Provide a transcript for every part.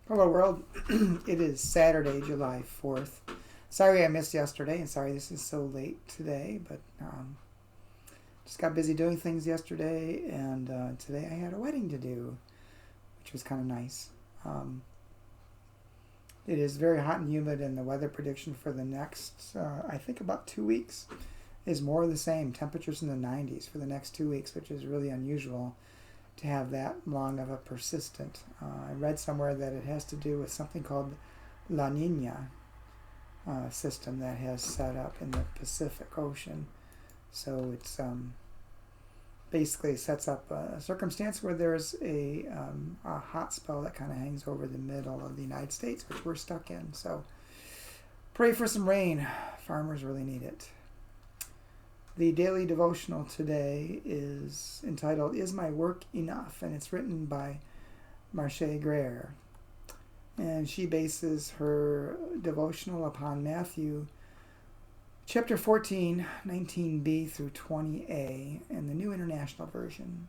Hello, world. It is Saturday, July 4th. Sorry I missed yesterday, and sorry this is so late today, but just got busy doing things yesterday, and today I had a wedding to do, which was kind of nice. It is very hot and humid, and the weather prediction for the next, I think about 2 weeks, is more of the same. Temperatures in the 90s for the next 2 weeks, which is really unusual to have that long of a persistent. I read somewhere that it has to do with something called La Nina system that has set up in the Pacific Ocean. So it's basically sets up a circumstance where there's a hot spell that kind of hangs over the middle of the United States, which we're stuck in. So pray for some rain. Farmers really need it. The daily devotional today is entitled, Is My Work Enough? And it's written by Marche Greer. And she bases her devotional upon Matthew chapter 14, 19b through 20a in the New International Version.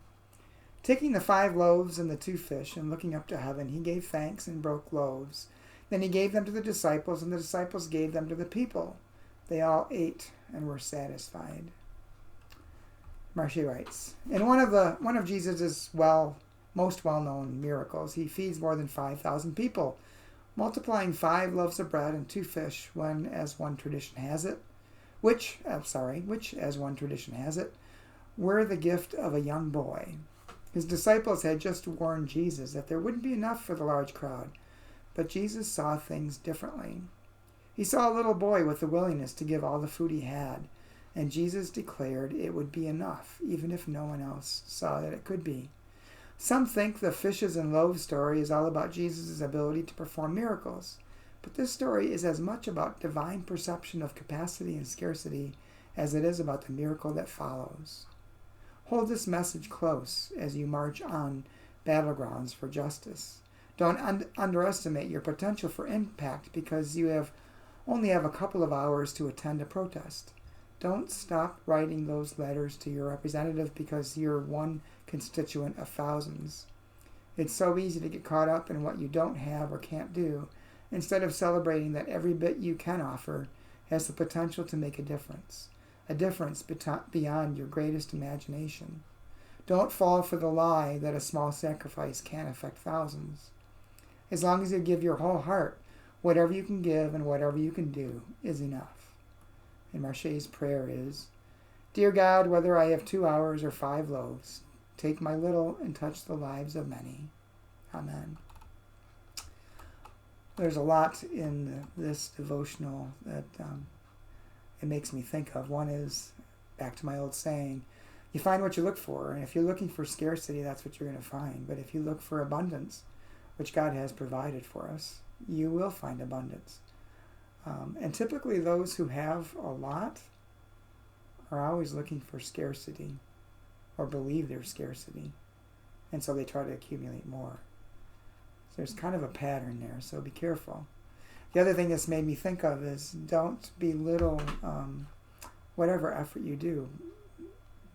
Taking the 5 loaves and the 2 fish and looking up to heaven, he gave thanks and broke loaves. Then he gave them to the disciples, and the disciples gave them to the people. They all ate and were satisfied. Marche writes, in one of Jesus' most well-known miracles, he feeds more than 5,000 people, multiplying 5 loaves of bread and 2 fish, as one tradition has it, which as one tradition has it, were the gift of a young boy. His disciples had just warned Jesus that there wouldn't be enough for the large crowd, but Jesus saw things differently. He saw a little boy with the willingness to give all the food he had, and Jesus declared it would be enough, even if no one else saw that it could be. Some think the fishes and loaves story is all about Jesus' ability to perform miracles, but this story is as much about divine perception of capacity and scarcity as it is about the miracle that follows. Hold this message close as you march on battlegrounds for justice. Don't underestimate your potential for impact because you only have a couple of hours to attend a protest. Don't stop writing those letters to your representative because you're one constituent of thousands. It's so easy to get caught up in what you don't have or can't do, instead of celebrating that every bit you can offer has the potential to make a difference beyond your greatest imagination. Don't fall for the lie that a small sacrifice can't affect thousands. As long as you give your whole heart, whatever you can give and whatever you can do is enough. And Marche's prayer is, Dear God, whether I have 2 hours or 5 loaves, take my little and touch the lives of many. Amen. There's a lot in this devotional that it makes me think of. One is, back to my old saying, you find what you look for. And if you're looking for scarcity, that's what you're going to find. But if you look for abundance, which God has provided for us, you will find abundance. And typically those who have a lot are always looking for scarcity or believe there's scarcity. And so they try to accumulate more. So there's kind of a pattern there, so be careful. The other thing this made me think of is don't belittle whatever effort you do.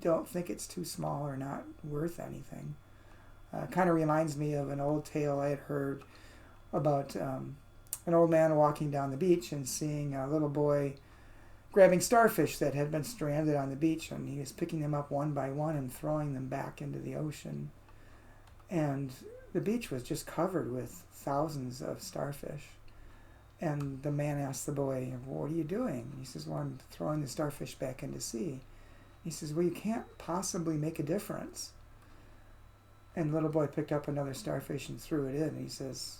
Don't think it's too small or not worth anything. Kind of reminds me of an old tale I had heard about an old man walking down the beach and seeing a little boy grabbing starfish that had been stranded on the beach, and he was picking them up one by one and throwing them back into the ocean. And the beach was just covered with thousands of starfish. And the man asked the boy, what are you doing? And he says, well, I'm throwing the starfish back into the sea. He says, well, you can't possibly make a difference. And the little boy picked up another starfish and threw it in. And he says,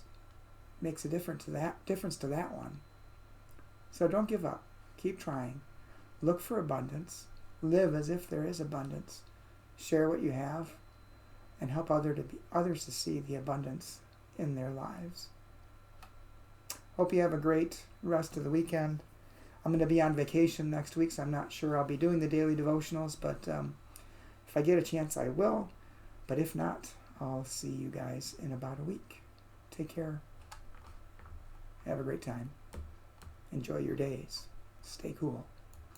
makes a difference to that one. So don't give up. Keep trying. Look for abundance. Live as if there is abundance. Share what you have and help others to see the abundance in their lives. Hope you have a great rest of the weekend. I'm going to be on vacation next week, so I'm not sure I'll be doing the daily devotionals, but if I get a chance, I will. But if not, I'll see you guys in about a week. Take care. Have a great time. Enjoy your days. Stay cool.